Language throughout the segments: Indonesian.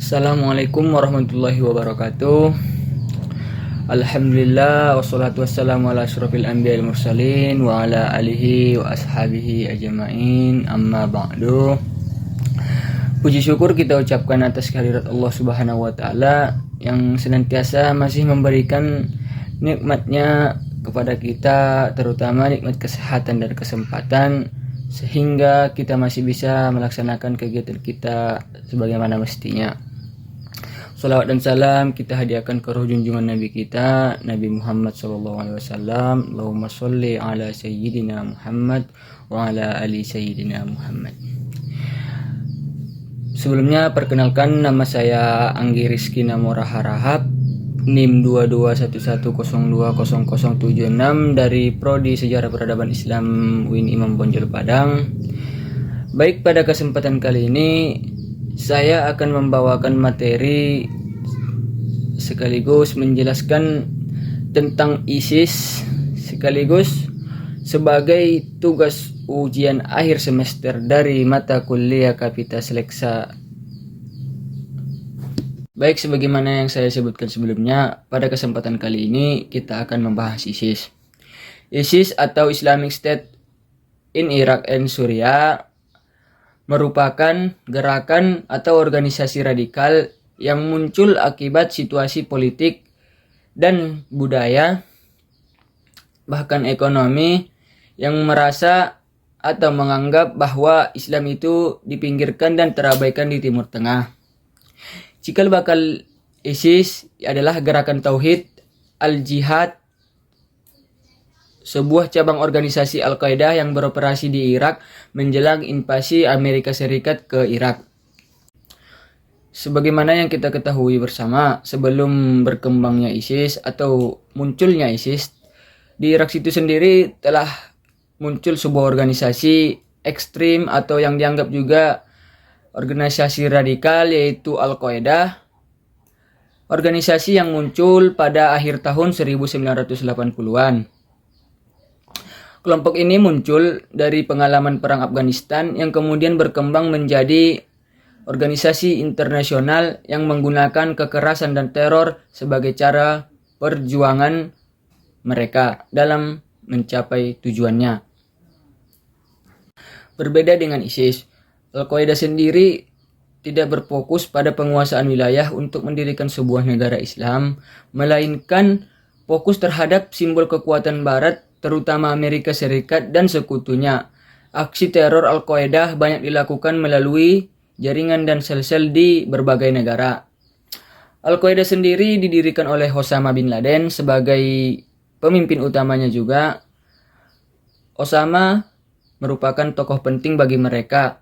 Assalamualaikum warahmatullahi wabarakatuh. Alhamdulillah wassalatu wassalamu ala asyrafil anbiya'il mursalin wa ala alihi wa ashabihi ajma'in, amma ba'du. Puji syukur kita ucapkan atas kehadirat Allah Subhanahu wa taala yang senantiasa masih memberikan nikmatnya kepada kita, terutama nikmat kesehatan dan kesempatan, sehingga kita masih bisa melaksanakan kegiatan kita sebagaimana mestinya. Salawat dan salam kita hadiahkan ke roh junjungan Nabi kita, Nabi Muhammad SAW. Allahumma sholli ala Sayyidina Muhammad wa ala ali Sayyidina Muhammad. Sebelumnya perkenalkan, nama saya Anggi Rizky Namora Harahap, NIM 2211020076 dari Prodi Sejarah Peradaban Islam UIN Imam Bonjol Padang. Baik, pada kesempatan kali ini saya akan membawakan materi sekaligus menjelaskan tentang ISIS sekaligus sebagai tugas ujian akhir semester dari mata kuliah Kapitas Leksa. Baik, sebagaimana yang saya sebutkan sebelumnya, pada kesempatan kali ini kita akan membahas ISIS. ISIS atau Islamic State in Iraq and Syria merupakan gerakan atau organisasi radikal yang muncul akibat situasi politik dan budaya, bahkan ekonomi, yang merasa atau menganggap bahwa Islam itu dipinggirkan dan terabaikan di Timur Tengah. Cikal bakal ISIS adalah gerakan Tauhid Al-Jihad, sebuah cabang organisasi Al-Qaeda yang beroperasi di Irak menjelang invasi Amerika Serikat ke Irak. Sebagaimana yang kita ketahui bersama, sebelum berkembangnya ISIS atau munculnya ISIS, di Irak itu sendiri telah muncul sebuah organisasi ekstrim atau yang dianggap juga organisasi radikal, yaitu Al-Qaeda. Organisasi yang muncul pada akhir tahun 1980-an. Kelompok ini muncul dari pengalaman perang Afghanistan yang kemudian berkembang menjadi organisasi internasional yang menggunakan kekerasan dan teror sebagai cara perjuangan mereka dalam mencapai tujuannya. Berbeda dengan ISIS, Al-Qaeda sendiri tidak berfokus pada penguasaan wilayah untuk mendirikan sebuah negara Islam, melainkan fokus terhadap simbol kekuatan Barat, terutama Amerika Serikat dan sekutunya. Aksi teror Al-Qaeda banyak dilakukan melalui jaringan dan sel-sel di berbagai negara. Al-Qaeda sendiri didirikan oleh Osama bin Laden sebagai pemimpin utamanya juga. Osama merupakan tokoh penting bagi mereka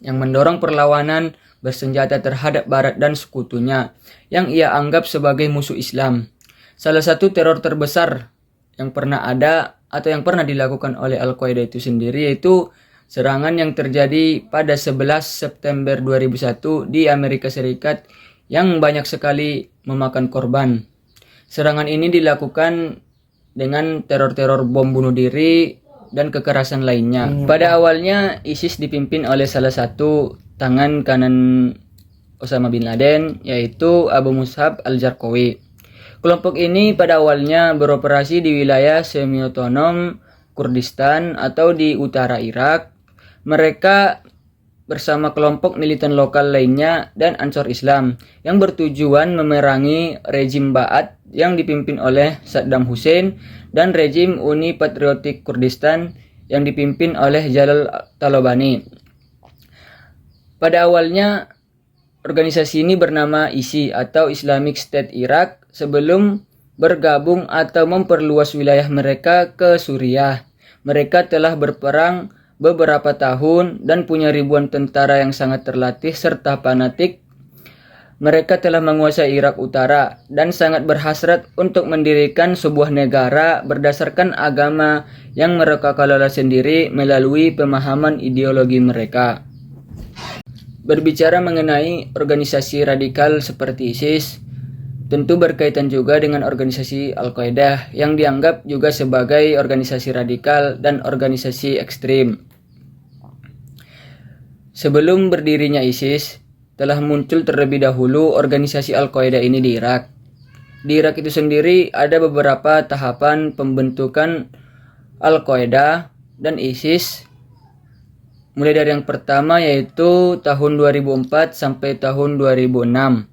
yang mendorong perlawanan bersenjata terhadap Barat dan sekutunya yang ia anggap sebagai musuh Islam. Salah satu teror terbesar yang pernah ada atau yang pernah dilakukan oleh Al-Qaeda itu sendiri yaitu serangan yang terjadi pada 11 September 2001 di Amerika Serikat yang banyak sekali memakan korban. Serangan ini dilakukan dengan teror-teror bom bunuh diri dan kekerasan lainnya. Pada awalnya ISIS dipimpin oleh salah satu tangan kanan Osama bin Laden, yaitu Abu Mus'ab al-Zarqawi. Kelompok ini pada awalnya beroperasi di wilayah semi-otonom Kurdistan atau di utara Irak. Mereka bersama kelompok militan lokal lainnya dan Ansor Islam yang bertujuan memerangi rejim Ba'ath yang dipimpin oleh Saddam Hussein dan rejim Uni Patriotik Kurdistan yang dipimpin oleh Jalal Talabani. Pada awalnya organisasi ini bernama ISI atau Islamic State Iraq sebelum bergabung atau memperluas wilayah mereka ke Suriah. Mereka telah berperang beberapa tahun dan punya ribuan tentara yang sangat terlatih serta fanatik. Mereka telah menguasai Irak Utara dan sangat berhasrat untuk mendirikan sebuah negara berdasarkan agama yang mereka kelola sendiri melalui pemahaman ideologi mereka. Berbicara mengenai organisasi radikal seperti ISIS, tentu berkaitan juga dengan organisasi Al-Qaeda yang dianggap juga sebagai organisasi radikal dan organisasi ekstrim. Sebelum berdirinya ISIS, telah muncul terlebih dahulu organisasi Al-Qaeda ini di Irak. Di Irak itu sendiri ada beberapa tahapan pembentukan Al-Qaeda dan ISIS. Mulai dari yang pertama yaitu tahun 2004 sampai tahun 2006,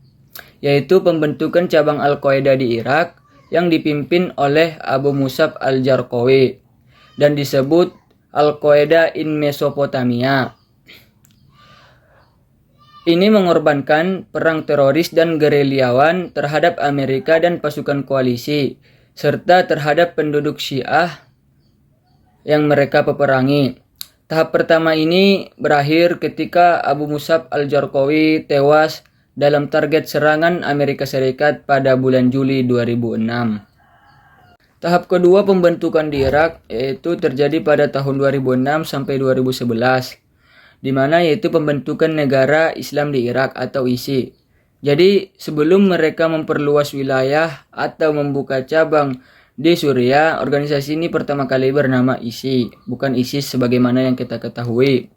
yaitu pembentukan cabang Al-Qaeda di Irak yang dipimpin oleh Abu Musab al-Zarqawi dan disebut Al-Qaeda in Mesopotamia. Ini mengorbankan perang teroris dan gerilyawan terhadap Amerika dan pasukan koalisi, serta terhadap penduduk Syiah yang mereka peperangi. Tahap pertama ini berakhir ketika Abu Musab al-Zarqawi tewas dalam target serangan Amerika Serikat pada bulan Juli 2006. Tahap kedua pembentukan di Irak yaitu terjadi pada tahun 2006 sampai 2011. Di mana yaitu pembentukan negara Islam di Irak atau ISI. Jadi sebelum mereka memperluas wilayah atau membuka cabang di Suriah, organisasi ini pertama kali bernama ISI, bukan ISIS sebagaimana yang kita ketahui.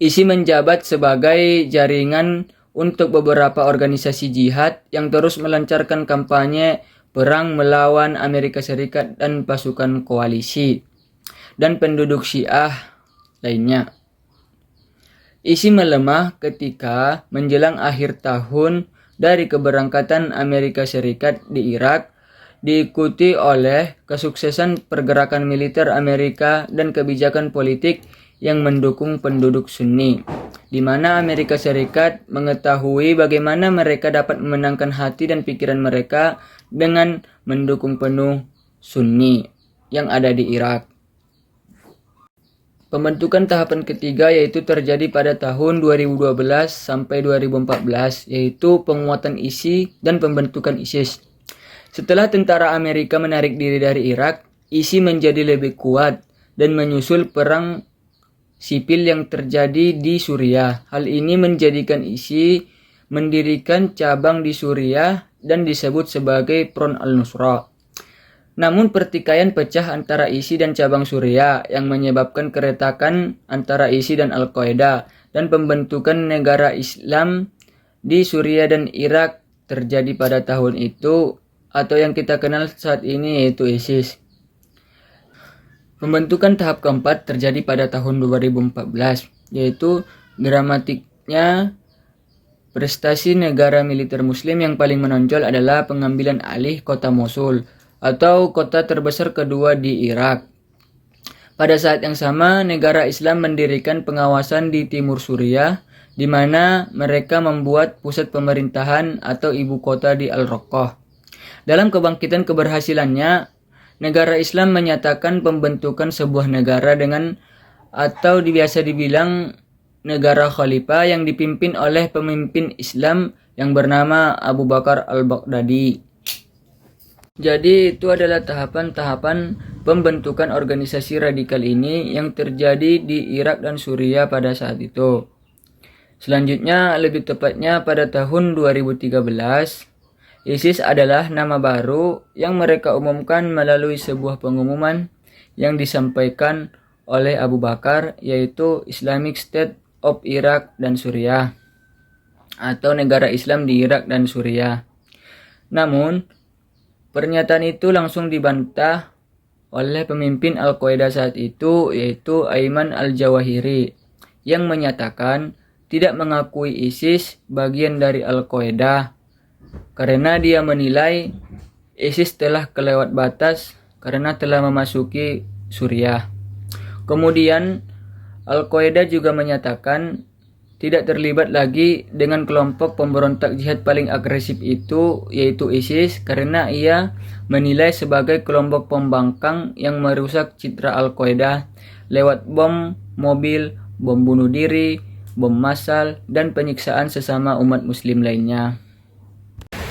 ISI menjabat sebagai jaringan untuk beberapa organisasi jihad yang terus melancarkan kampanye perang melawan Amerika Serikat dan pasukan koalisi dan penduduk Syiah lainnya. ISI melemah ketika menjelang akhir tahun dari keberangkatan Amerika Serikat di Irak, diikuti oleh kesuksesan pergerakan militer Amerika dan kebijakan politik yang mendukung penduduk Sunni, di mana Amerika Serikat mengetahui bagaimana mereka dapat memenangkan hati dan pikiran mereka dengan mendukung penuh Sunni yang ada di Irak. Pembentukan tahapan ketiga yaitu terjadi pada tahun 2012 sampai 2014, yaitu penguatan ISI dan pembentukan ISIS. Setelah tentara Amerika menarik diri dari Irak, ISI menjadi lebih kuat dan menyusul perang sipil yang terjadi di Suriah. Hal ini menjadikan ISI mendirikan cabang di Suriah dan disebut sebagai Front al-Nusra. Namun pertikaian pecah antara ISI dan cabang Suriah yang menyebabkan keretakan antara ISI dan Al-Qaeda dan pembentukan negara Islam di Suriah dan Irak terjadi pada tahun itu atau yang kita kenal saat ini yaitu ISIS. Pembentukan tahap keempat terjadi pada tahun 2014, yaitu dramatiknya prestasi negara militer muslim yang paling menonjol adalah pengambilan alih kota Mosul atau kota terbesar kedua di Irak. Pada saat yang sama, negara Islam mendirikan pengawasan di timur Suriah, di mana mereka membuat pusat pemerintahan atau ibu kota di Al-Raqqah. Dalam kebangkitan keberhasilannya, negara Islam menyatakan pembentukan sebuah negara dengan atau biasa dibilang negara khalifah yang dipimpin oleh pemimpin Islam yang bernama Abu Bakar al-Baghdadi. Jadi itu adalah tahapan-tahapan pembentukan organisasi radikal ini yang terjadi di Irak dan Suriah pada saat itu. Selanjutnya, lebih tepatnya pada tahun 2013, ISIS adalah nama baru yang mereka umumkan melalui sebuah pengumuman yang disampaikan oleh Abu Bakar, yaitu Islamic State of Iraq dan Suriah atau negara Islam di Irak dan Suriah. Namun, pernyataan itu langsung dibantah oleh pemimpin Al-Qaeda saat itu, yaitu Ayman al-Jawahiri, yang menyatakan tidak mengakui ISIS bagian dari Al-Qaeda karena dia menilai ISIS telah kelewat batas karena telah memasuki Suriah. Kemudian, Al-Qaeda juga menyatakan tidak terlibat lagi dengan kelompok pemberontak jihad paling agresif itu, yaitu ISIS, karena ia menilai sebagai kelompok pembangkang yang merusak citra Al-Qaeda lewat bom mobil, bom bunuh diri, bom massal, dan penyiksaan sesama umat muslim lainnya.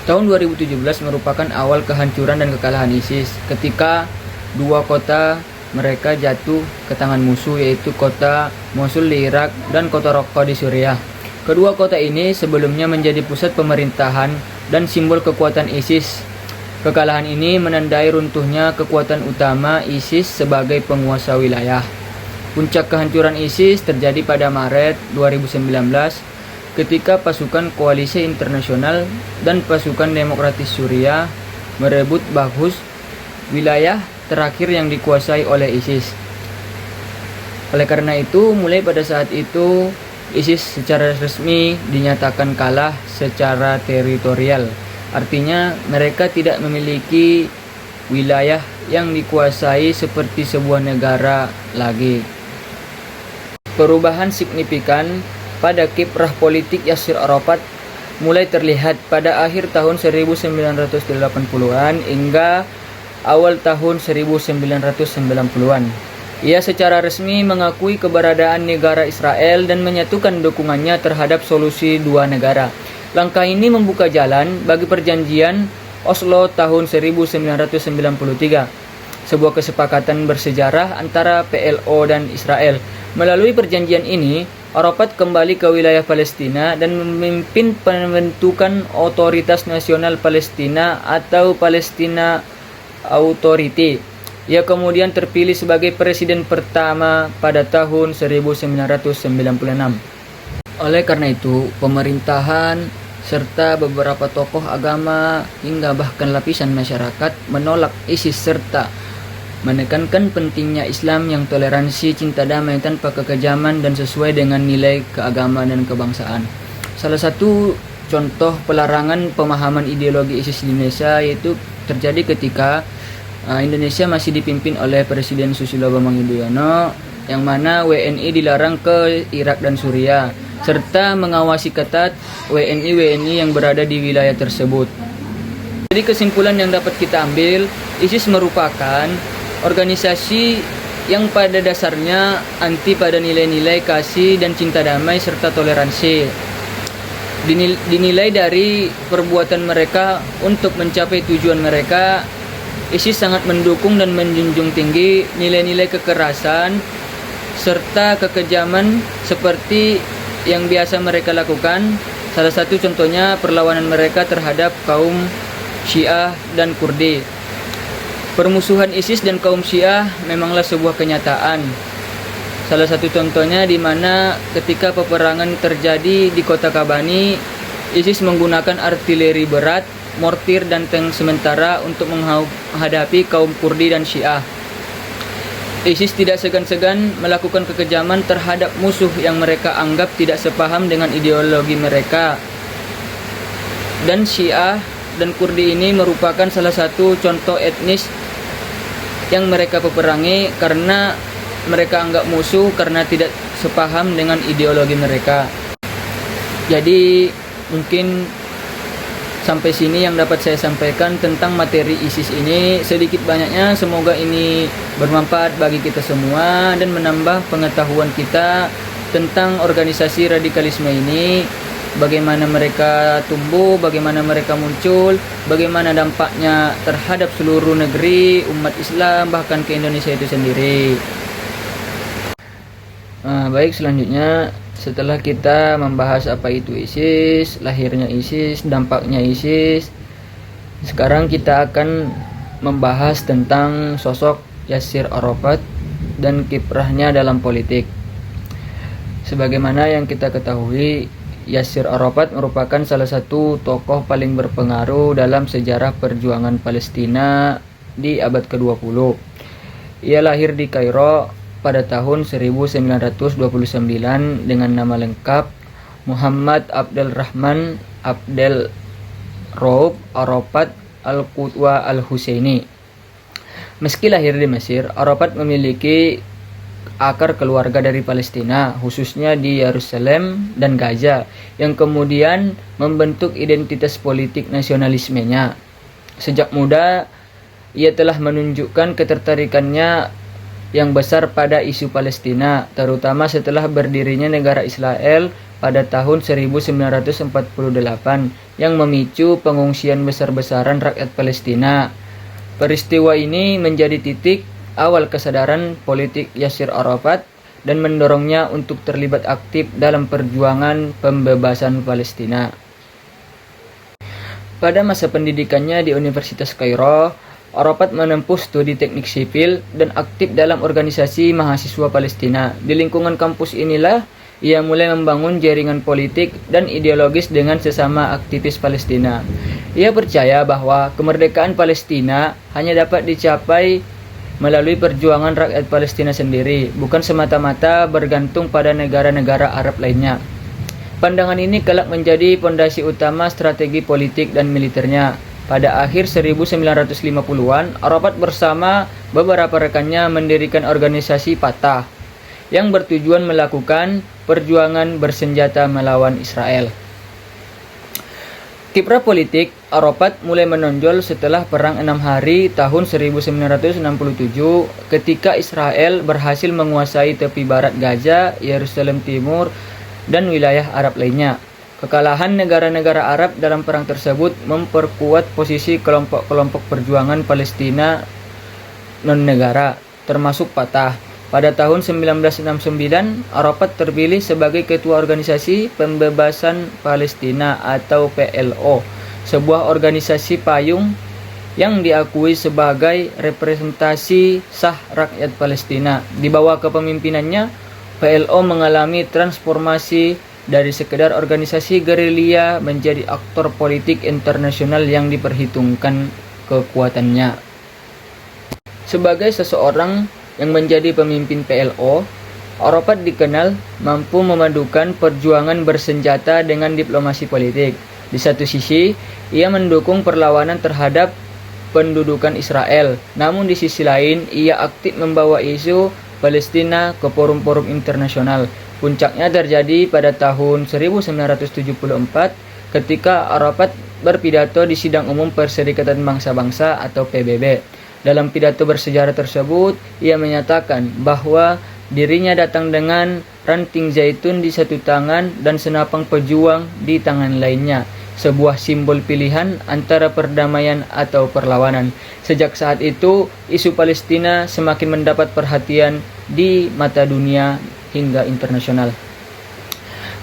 Tahun 2017 merupakan awal kehancuran dan kekalahan ISIS ketika dua kota mereka jatuh ke tangan musuh, yaitu kota Mosul di Irak dan kota Raqqa di Suriah. Kedua kota ini sebelumnya menjadi pusat pemerintahan dan simbol kekuatan ISIS. Kekalahan ini menandai runtuhnya kekuatan utama ISIS sebagai penguasa wilayah. Puncak kehancuran ISIS terjadi pada Maret 2019 ketika pasukan koalisi internasional dan pasukan demokratis Suriah merebut Baghuz, wilayah terakhir yang dikuasai oleh ISIS. Oleh karena itu, mulai pada saat itu ISIS secara resmi dinyatakan kalah secara teritorial. Artinya mereka tidak memiliki wilayah yang dikuasai seperti sebuah negara lagi. Perubahan signifikan pada kiprah politik Yasser Arafat mulai terlihat pada akhir tahun 1980-an hingga awal tahun 1990-an. Ia secara resmi mengakui keberadaan negara Israel dan menyatukan dukungannya terhadap solusi dua negara. Langkah ini membuka jalan bagi perjanjian Oslo tahun 1993, sebuah kesepakatan bersejarah antara PLO dan Israel. Melalui perjanjian ini, Arafat kembali ke wilayah Palestina dan memimpin pembentukan Otoritas Nasional Palestina atau Palestina Authority. Ia kemudian terpilih sebagai presiden pertama pada tahun 1996. Oleh karena itu, pemerintahan serta beberapa tokoh agama hingga bahkan lapisan masyarakat menolak ISIS serta menekankan pentingnya Islam yang toleransi, cinta damai tanpa kekejaman dan sesuai dengan nilai keagamaan dan kebangsaan. Salah satu contoh pelarangan pemahaman ideologi ISIS di Indonesia yaitu terjadi ketika Indonesia masih dipimpin oleh Presiden Susilo Bambang Yudhoyono, yang mana WNI dilarang ke Irak dan Suriah serta mengawasi ketat WNI yang berada di wilayah tersebut. Jadi kesimpulan yang dapat kita ambil, ISIS merupakan organisasi yang pada dasarnya anti pada nilai-nilai kasih dan cinta damai serta toleransi. Dinilai dari perbuatan mereka untuk mencapai tujuan mereka, ISIS sangat mendukung dan menjunjung tinggi nilai-nilai kekerasan serta kekejaman seperti yang biasa mereka lakukan. Salah satu contohnya perlawanan mereka terhadap kaum Syiah dan Kurdi. Permusuhan ISIS dan kaum Syiah memanglah sebuah kenyataan. Salah satu contohnya di mana ketika peperangan terjadi di kota Kabani, ISIS menggunakan artileri berat, mortir dan tank sementara untuk menghadapi kaum Kurdi dan Syiah. ISIS tidak segan-segan melakukan kekejaman terhadap musuh yang mereka anggap tidak sepaham dengan ideologi mereka. Dan Syiah dan Kurdi ini merupakan salah satu contoh etnis yang mereka peperangi karena mereka anggap musuh karena tidak sepaham dengan ideologi mereka. Jadi mungkin sampai sini yang dapat saya sampaikan tentang materi ISIS ini. Sedikit banyaknya semoga ini bermanfaat bagi kita semua dan menambah pengetahuan kita tentang organisasi radikalisme ini, bagaimana mereka tumbuh, bagaimana mereka muncul, bagaimana dampaknya terhadap seluruh negeri, umat Islam, bahkan ke Indonesia itu sendiri. Baik, selanjutnya setelah kita membahas apa itu ISIS, lahirnya ISIS, dampaknya ISIS, sekarang kita akan membahas tentang sosok Yasser Arafat dan kiprahnya dalam politik. Sebagaimana yang kita ketahui, Yasser Arafat merupakan salah satu tokoh paling berpengaruh dalam sejarah perjuangan Palestina di abad ke-20. Ia lahir di Kairo pada tahun 1929 dengan nama lengkap Muhammad Abdel Rahman Abdel Raub Arafat Al-Qudwa Al-Husaini. Meski lahir di Mesir, Arafat memiliki akar keluarga dari Palestina, khususnya di Yerusalem dan Gaza, yang kemudian membentuk identitas politik nasionalismenya. Sejak muda, ia telah menunjukkan ketertarikannya yang besar pada isu Palestina, terutama setelah berdirinya negara Israel pada tahun 1948 yang memicu pengungsian besar-besaran rakyat Palestina. Peristiwa ini menjadi titik awal kesadaran politik Yasser Arafat dan mendorongnya untuk terlibat aktif dalam perjuangan pembebasan Palestina. Pada masa pendidikannya di Universitas Kairo, Arafat menempuh studi teknik sipil dan aktif dalam organisasi mahasiswa Palestina. Di lingkungan kampus inilah ia mulai membangun jaringan politik dan ideologis dengan sesama aktivis Palestina. Ia percaya bahwa kemerdekaan Palestina hanya dapat dicapai melalui perjuangan rakyat Palestina sendiri, bukan semata-mata bergantung pada negara-negara Arab lainnya. Pandangan ini kelak menjadi pondasi utama strategi politik dan militernya. Pada akhir 1950-an, Arafat bersama beberapa rekannya mendirikan organisasi Fatah yang bertujuan melakukan perjuangan bersenjata melawan Israel. Kiprah politik Arafat mulai menonjol setelah Perang 6 Hari tahun 1967 ketika Israel berhasil menguasai tepi barat Gaza, Yerusalem Timur, dan wilayah Arab lainnya. Kekalahan negara-negara Arab dalam perang tersebut memperkuat posisi kelompok-kelompok perjuangan Palestina non-negara, termasuk Fatah. Pada tahun 1969, Arafat terpilih sebagai Ketua Organisasi Pembebasan Palestina atau PLO, sebuah organisasi payung yang diakui sebagai representasi sah rakyat Palestina. Di bawah kepemimpinannya, PLO mengalami transformasi dari sekedar organisasi gerilya menjadi aktor politik internasional yang diperhitungkan kekuatannya. Sebagai seseorang yang menjadi pemimpin PLO, Arafat dikenal mampu memadukan perjuangan bersenjata dengan diplomasi politik. Di satu sisi, ia mendukung perlawanan terhadap pendudukan Israel, namun di sisi lain, ia aktif membawa isu Palestina ke forum-forum internasional. Puncaknya terjadi pada tahun 1974 ketika Arafat berpidato di Sidang Umum Perserikatan Bangsa-Bangsa atau PBB. Dalam pidato bersejarah tersebut, ia menyatakan bahwa dirinya datang dengan ranting zaitun di satu tangan dan senapang pejuang di tangan lainnya, sebuah simbol pilihan antara perdamaian atau perlawanan. Sejak saat itu, isu Palestina semakin mendapat perhatian di mata dunia hingga internasional.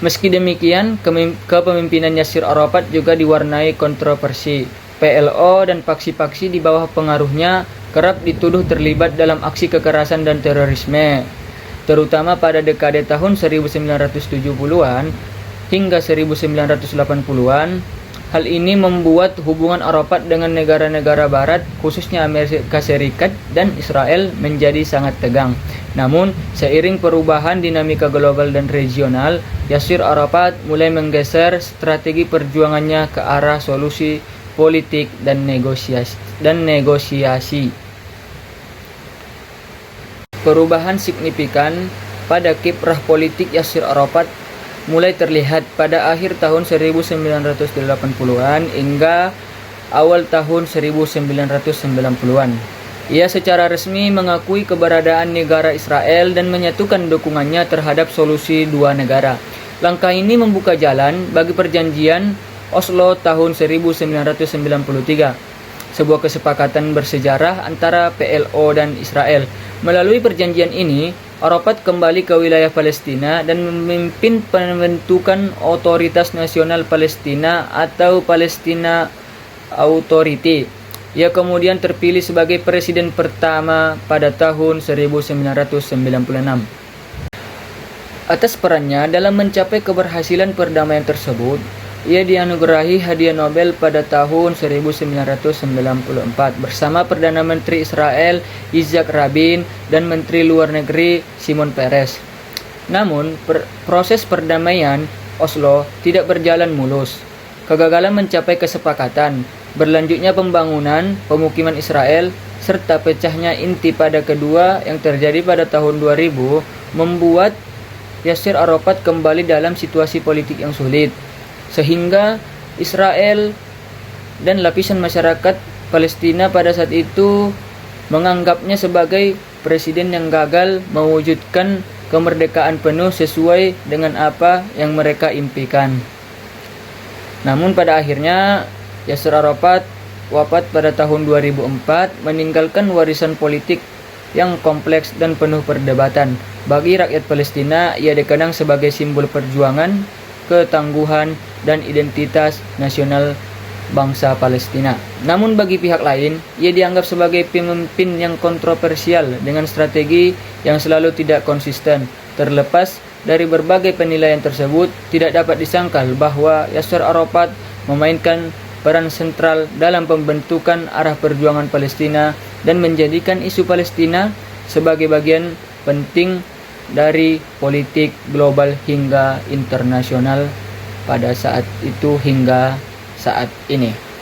Meski demikian, kepemimpinan Yasir Arafat juga diwarnai kontroversi. PLO dan paksi-paksi di bawah pengaruhnya kerap dituduh terlibat dalam aksi kekerasan dan terorisme, terutama pada dekade tahun 1970-an hingga 1980-an. Hal ini membuat hubungan Arafat dengan negara-negara barat, khususnya Amerika Serikat dan Israel, menjadi sangat tegang. Namun, seiring perubahan dinamika global dan regional, Yasir Arafat mulai menggeser strategi perjuangannya ke arah solusi politik dan negosiasi. Perubahan signifikan pada kiprah politik Yasir Arafat mulai terlihat pada akhir tahun 1980-an hingga awal tahun 1990-an. Ia secara resmi mengakui keberadaan negara Israel dan menyatukan dukungannya terhadap solusi dua negara. Langkah ini membuka jalan bagi perjanjian Oslo tahun 1993, sebuah kesepakatan bersejarah antara PLO dan Israel. Melalui perjanjian ini, Arafat kembali ke wilayah Palestina dan memimpin pembentukan Otoritas Nasional Palestina atau Palestina Authority. Ia kemudian terpilih sebagai presiden pertama pada tahun 1996. Atas perannya dalam mencapai keberhasilan perdamaian tersebut, ia dianugerahi hadiah Nobel pada tahun 1994 bersama Perdana Menteri Israel Yitzhak Rabin dan Menteri Luar Negeri Shimon Peres. Namun, proses perdamaian Oslo tidak berjalan mulus. Kegagalan mencapai kesepakatan, berlanjutnya pembangunan pemukiman Israel, serta pecahnya intifada kedua yang terjadi pada tahun 2000 membuat Yasir Arafat kembali dalam situasi politik yang sulit, sehingga Israel dan lapisan masyarakat Palestina pada saat itu menganggapnya sebagai presiden yang gagal mewujudkan kemerdekaan penuh sesuai dengan apa yang mereka impikan. Namun pada akhirnya Yasir Arafat wafat pada tahun 2004, meninggalkan warisan politik yang kompleks dan penuh perdebatan. Bagi rakyat Palestina, ia dikenang sebagai simbol perjuangan, ketangguhan, dan identitas nasional bangsa Palestina. Namun bagi pihak lain, ia dianggap sebagai pemimpin yang kontroversial dengan strategi yang selalu tidak konsisten. Terlepas dari berbagai penilaian tersebut, tidak dapat disangkal bahwa Yasser Arafat memainkan peran sentral dalam pembentukan arah perjuangan Palestina dan menjadikan isu Palestina sebagai bagian penting dari politik global hingga internasional pada saat itu hingga saat ini.